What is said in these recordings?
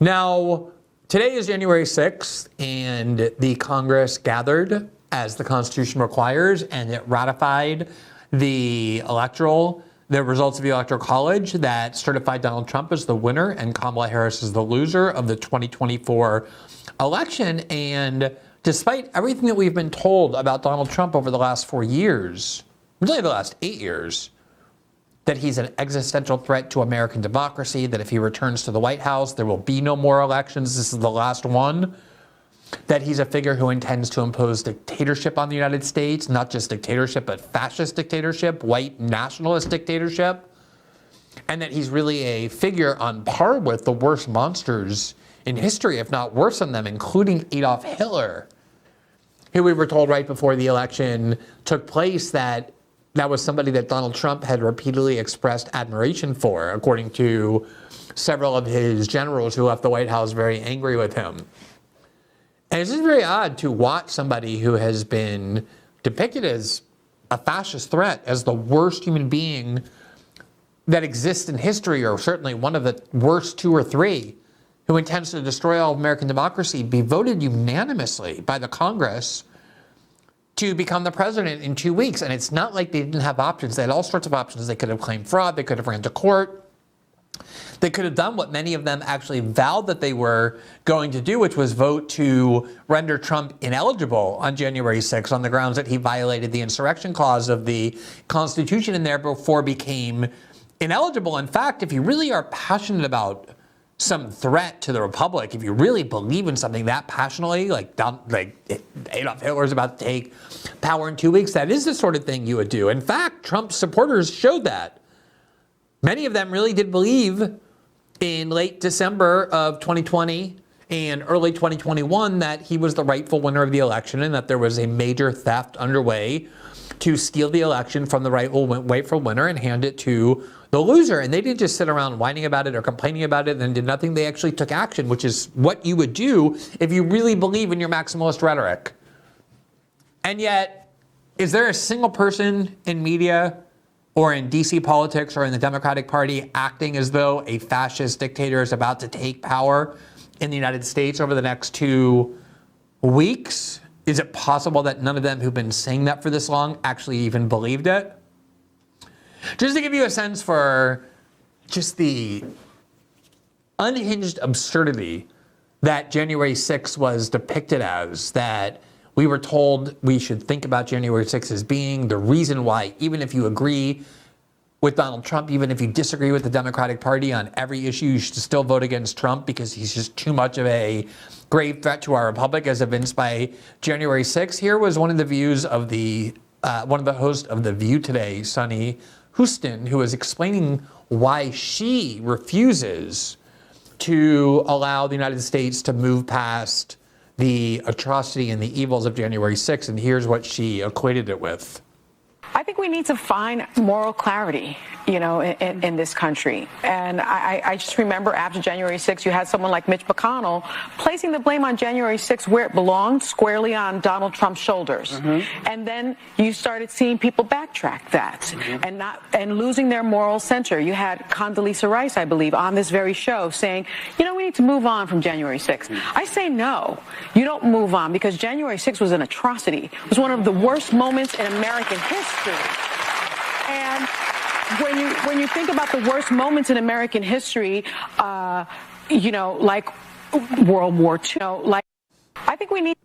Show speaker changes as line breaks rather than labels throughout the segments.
Now, today is January 6th, and the Congress gathered as the Constitution requires, and it ratified the results of the Electoral College that certified Donald Trump as the winner and Kamala Harris as the loser of the 2024 election. And despite everything that we've been told about Donald Trump over the last 4 years, really the last 8 years, that he's an existential threat to American democracy, that if he returns to the White House, there will be no more elections, this is the last one, that he's a figure who intends to impose dictatorship on the United States, not just dictatorship, but fascist dictatorship, white nationalist dictatorship, and that he's really a figure on par with the worst monsters in history, if not worse than them, including Adolf Hitler, who we were told right before the election took place that was somebody that Donald Trump had repeatedly expressed admiration for, according to several of his generals who left the White House very angry with him. And it's just very odd to watch somebody who has been depicted as a fascist threat, as the worst human being that exists in history, or certainly one of the worst 2 or 3, who intends to destroy all of American democracy, be voted unanimously by the Congress to become the president in 2 weeks. And it's not like they didn't have options. They had all sorts of options. They could have claimed fraud. They could have ran to court. They could have done what many of them actually vowed that they were going to do, which was vote to render Trump ineligible on January 6th on the grounds that he violated the insurrection clause of the Constitution and therefore became ineligible. In fact, if you really are passionate about some threat to the republic, if you really believe in something that passionately, like Adolf Hitler is about to take power in 2 weeks, that is the sort of thing you would do. In fact, Trump's supporters showed that. Many of them really did believe in late December of 2020 and early 2021 that he was the rightful winner of the election and that there was a major theft underway to steal the election from the rightful winner and hand it to the loser. And they didn't just sit around whining about it or complaining about it and then did nothing. They actually took action, which is what you would do if you really believe in your maximalist rhetoric. And yet, is there a single person in media or in DC politics or in the Democratic Party acting as though a fascist dictator is about to take power in the United States over the next 2 weeks? Is it possible that none of them who've been saying that for this long actually even believed it? Just to give you a sense for just the unhinged absurdity that January 6th was depicted as, that we were told we should think about January 6th as being the reason why, even if you agree with Donald Trump, even if you disagree with the Democratic Party on every issue, you should still vote against Trump because he's just too much of a grave threat to our republic, as evinced by January 6th. Here was one of the views of one of the hosts of The View today, Sunny Houston, who was explaining why she refuses to allow the United States to move past the atrocity and the evils of January 6th. And here's what she equated it with.
I think we need to find moral clarity, in this country. And I just remember after January 6th, you had someone like Mitch McConnell placing the blame on January 6th where it belonged, squarely on Donald Trump's shoulders. Mm-hmm. And then you started seeing people backtrack that mm-hmm. and losing their moral center. You had Condoleezza Rice, I believe, on this very show saying, we need to move on from January 6th. Mm-hmm. I say no, you don't move on, because January 6th was an atrocity. It was one of the worst moments in American history. And when you think about the worst moments in American history, like World War II, I think we need.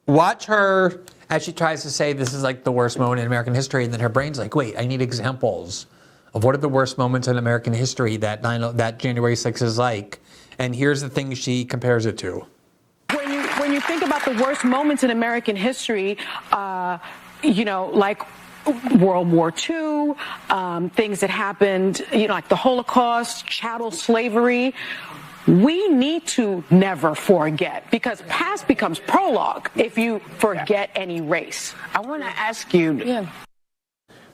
Watch her as she tries to say this is like the worst moment in American history, and then her brain's like, wait, I need examples of what are the worst moments in American history that January 6th is like. And here's the thing she compares it to.
When you think about the worst moments in American history, like World War II, things that happened, like the Holocaust, chattel slavery. We need to never forget, because past becomes prologue if you forget any race.
I want to ask you.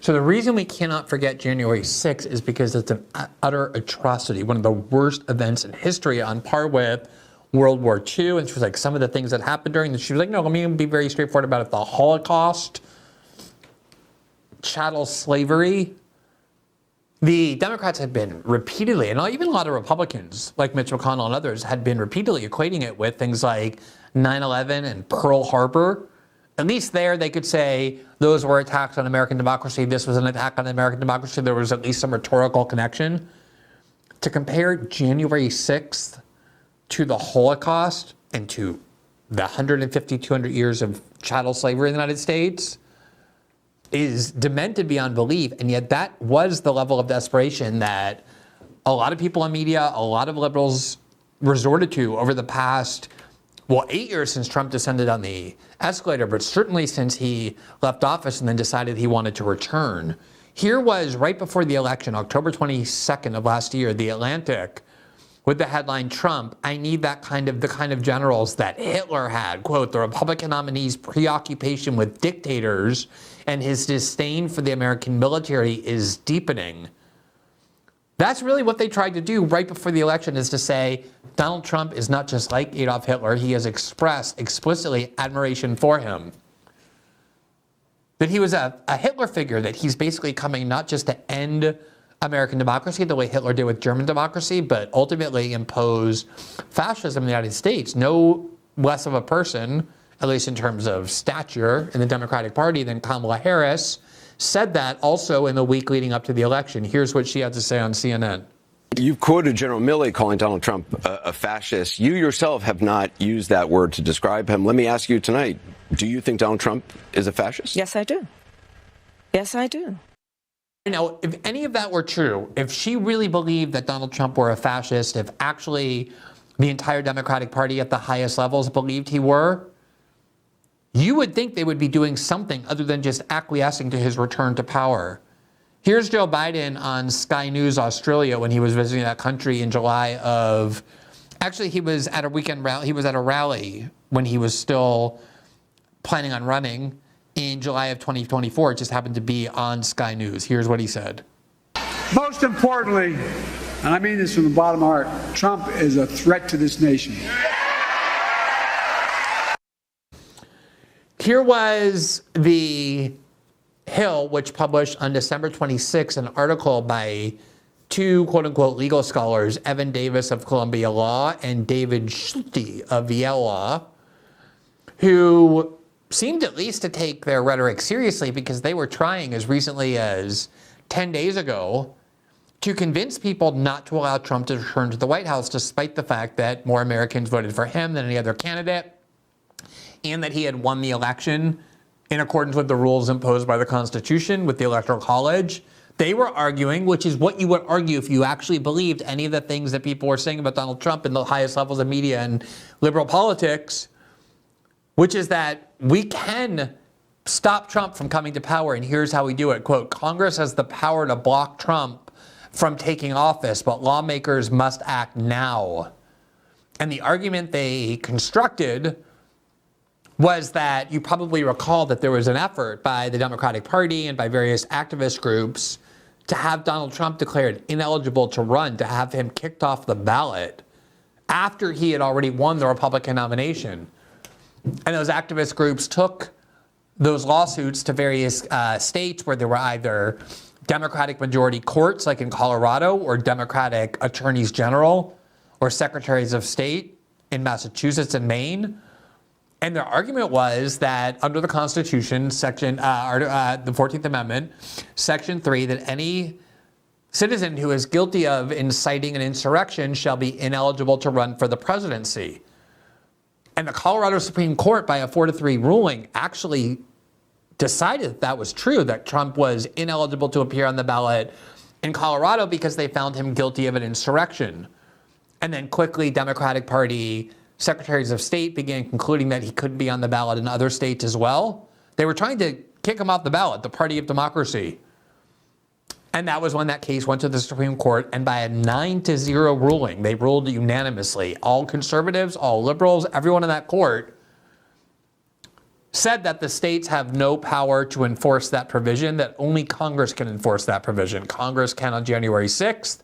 So the reason we cannot forget January 6th is because it's an utter atrocity, one of the worst events in history, on par with World War II. And she was like, some of the things that happened during she was like, no, let me be very straightforward about it. The Holocaust, chattel slavery, the Democrats had been repeatedly, and even a lot of Republicans like Mitch McConnell and others had been repeatedly equating it with things like 9/11 and Pearl Harbor. At least there they could say those were attacks on American democracy. This was an attack on American democracy. There was at least some rhetorical connection. To compare January 6th to the Holocaust and to the 150, 200 years of chattel slavery in the United States is demented beyond belief. And yet that was the level of desperation that a lot of people in media, a lot of liberals resorted to over the past, 8 years since Trump descended on the escalator, but certainly since he left office and then decided he wanted to return. Here was right before the election, October 22nd of last year, The Atlantic, with the headline, Trump, I need the kind of generals that Hitler had. Quote, the Republican nominee's preoccupation with dictators and his disdain for the American military is deepening. That's really what they tried to do right before the election, is to say Donald Trump is not just like Adolf Hitler. He has expressed explicitly admiration for him. That he was a Hitler figure, that he's basically coming not just to end American democracy the way Hitler did with German democracy, but ultimately impose fascism in the United States. No less of a person, at least in terms of stature in the Democratic Party, than Kamala Harris, said that also in the week leading up to the election. Here's what she had to say on CNN.
You've quoted General Milley calling Donald Trump a fascist. You yourself have not used that word to describe him. Let me ask you tonight, do you think Donald Trump is a fascist?
Yes, I do. Yes, I do.
Now, if any of that were true, if she really believed that Donald Trump were a fascist, if actually the entire Democratic Party at the highest levels believed he were, you would think they would be doing something other than just acquiescing to his return to power. Here's Joe Biden on Sky News Australia when he was visiting that country in July of, actually he was at a weekend rally, he was at a rally when he was still planning on running in July of 2024. It just happened to be on Sky News. Here's what he said.
Most importantly, and I mean this from the bottom of my heart, Trump is a threat to this nation.
Here was the Hill, which published on December 26 an article by two quote-unquote legal scholars, Evan Davis of Columbia Law and David Schulte of Yale Law, who seemed at least to take their rhetoric seriously, because they were trying as recently as 10 days ago to convince people not to allow Trump to return to the White House, despite the fact that more Americans voted for him than any other candidate, and that he had won the election in accordance with the rules imposed by the Constitution with the Electoral College. They were arguing, which is what you would argue if you actually believed any of the things that people were saying about Donald Trump in the highest levels of media and liberal politics, which is that we can stop Trump from coming to power, and here's how we do it. Quote, Congress has the power to block Trump from taking office, but lawmakers must act now. And the argument they constructed was that, you probably recall that there was an effort by the Democratic Party and by various activist groups to have Donald Trump declared ineligible to run, to have him kicked off the ballot after he had already won the Republican nomination. And those activist groups took those lawsuits to various states where there were either Democratic majority courts, like in Colorado, or Democratic attorneys general or secretaries of state in Massachusetts and Maine. And their argument was that under the Constitution, the 14th Amendment, Section 3, that any citizen who is guilty of inciting an insurrection shall be ineligible to run for the presidency. And the Colorado Supreme Court, by a 4-3 ruling, actually decided that was true, that Trump was ineligible to appear on the ballot in Colorado because they found him guilty of an insurrection. And then quickly, Democratic Party secretaries of state began concluding that he could be on the ballot in other states as well. They were trying to kick him off the ballot, the party of democracy. And that was when that case went to the Supreme Court, and by a 9-0 ruling, they ruled unanimously. All conservatives, all liberals, everyone in that court said that the states have no power to enforce that provision, that only Congress can enforce that provision. Congress can, on January 6th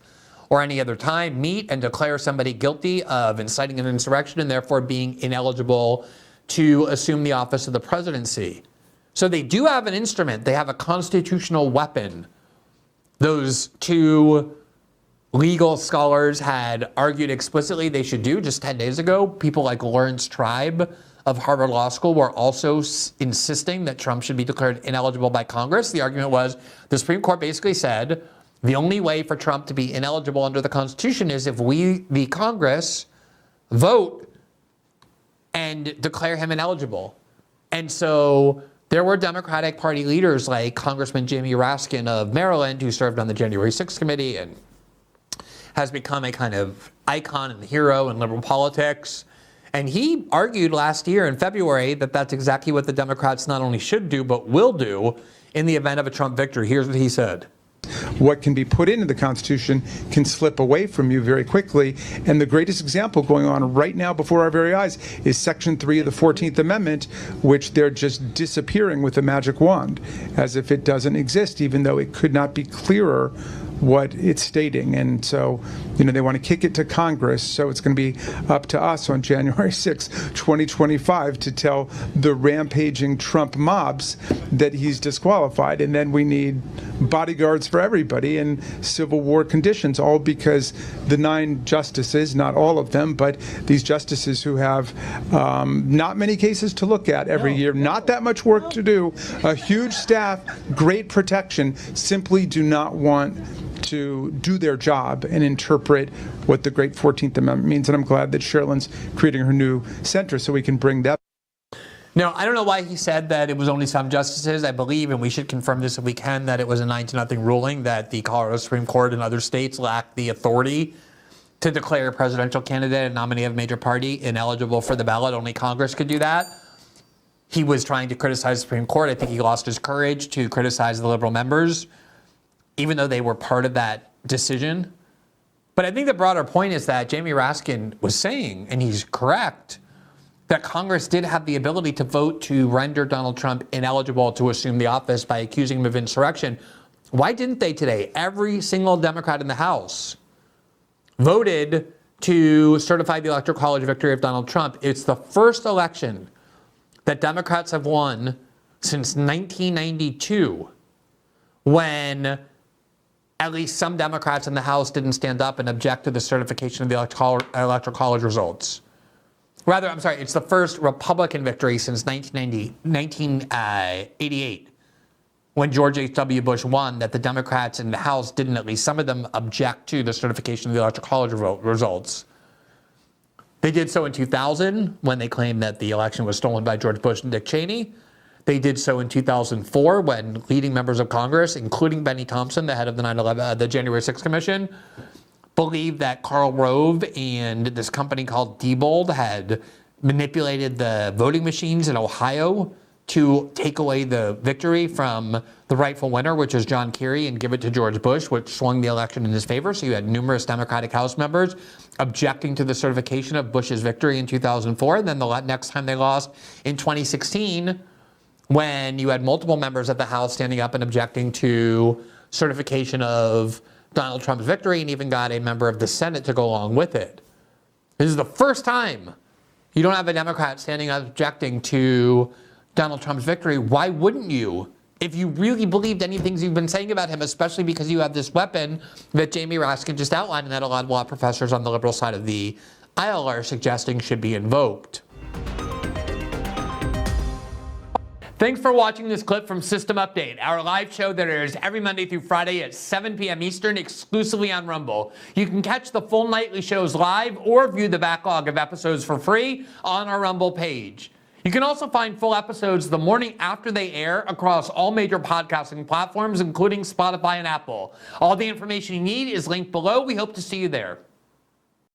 or any other time, meet and declare somebody guilty of inciting an insurrection and therefore being ineligible to assume the office of the presidency. So they do have an instrument. They have a constitutional weapon those two legal scholars had argued explicitly they should do just 10 days ago. People like Lawrence Tribe of Harvard Law School were also insisting that Trump should be declared ineligible by Congress. The argument was the Supreme Court basically said the only way for Trump to be ineligible under the Constitution is if we, the Congress, vote and declare him ineligible. And so there were Democratic Party leaders like Congressman Jamie Raskin of Maryland, who served on the January 6th committee and has become a kind of icon and hero in liberal politics. And he argued last year in February that that's exactly what the Democrats not only should do, but will do in the event of a Trump victory. Here's what he said.
What can be put into the Constitution can slip away from you very quickly. And the greatest example going on right now before our very eyes is Section 3 of the 14th Amendment, which they're just disappearing with a magic wand, as if it doesn't exist, even though it could not be clearer what it's stating. And so, they want to kick it to Congress. So it's going to be up to us on January 6, 2025 to tell the rampaging Trump mobs that he's disqualified. And then we need bodyguards for everybody in Civil War conditions, all because the 9 justices, not all of them, but these justices who have not many cases to look at every year, not that much work to do, a huge staff, great protection, simply do not want to do their job and interpret what the great 14th Amendment means. And I'm glad that Sherilyn's creating her new center so we can bring that.
Now, I don't know why he said that it was only some justices. I believe, and we should confirm this if we can, that it was a 9-0 ruling, that the Colorado Supreme Court and other states lack the authority to declare a presidential candidate and nominee of a major party ineligible for the ballot. Only Congress could do that. He was trying to criticize the Supreme Court. I think he lost his courage to criticize the liberal members, even though they were part of that decision. But I think the broader point is that Jamie Raskin was saying, and he's correct, that Congress did have the ability to vote to render Donald Trump ineligible to assume the office by accusing him of insurrection. Why didn't they today? Every single Democrat in the House voted to certify the Electoral College victory of Donald Trump. It's the first election that Democrats have won since 1992 when at least some Democrats in the House didn't stand up and object to the certification of the Electoral College results. Rather, I'm sorry, it's the first Republican victory since 1988, when George H.W. Bush won, that the Democrats in the House didn't, at least some of them, object to the certification of the Electoral College results. They did so in 2000, when they claimed that the election was stolen by George Bush and Dick Cheney. They did so in 2004 when leading members of Congress, including Benny Thompson, the head of the January 6th Commission, believed that Karl Rove and this company called Diebold had manipulated the voting machines in Ohio to take away the victory from the rightful winner, which is John Kerry, and give it to George Bush, which swung the election in his favor. So you had numerous Democratic House members objecting to the certification of Bush's victory in 2004. And then the next time they lost in 2016, when you had multiple members of the House standing up and objecting to certification of Donald Trump's victory, and even got a member of the Senate to go along with it. This is the first time you don't have a Democrat standing up objecting to Donald Trump's victory. Why wouldn't you? If you really believed any things you've been saying about him, especially because you have this weapon that Jamie Raskin just outlined and that a lot of law professors on the liberal side of the aisle are suggesting should be invoked. Thanks for watching this clip from System Update, our live show that airs every Monday through Friday at 7 p.m. Eastern, exclusively on Rumble. You can catch the full nightly shows live or view the backlog of episodes for free on our Rumble page. You can also find full episodes the morning after they air across all major podcasting platforms, including Spotify and Apple. All the information you need is linked below. We hope to see you there.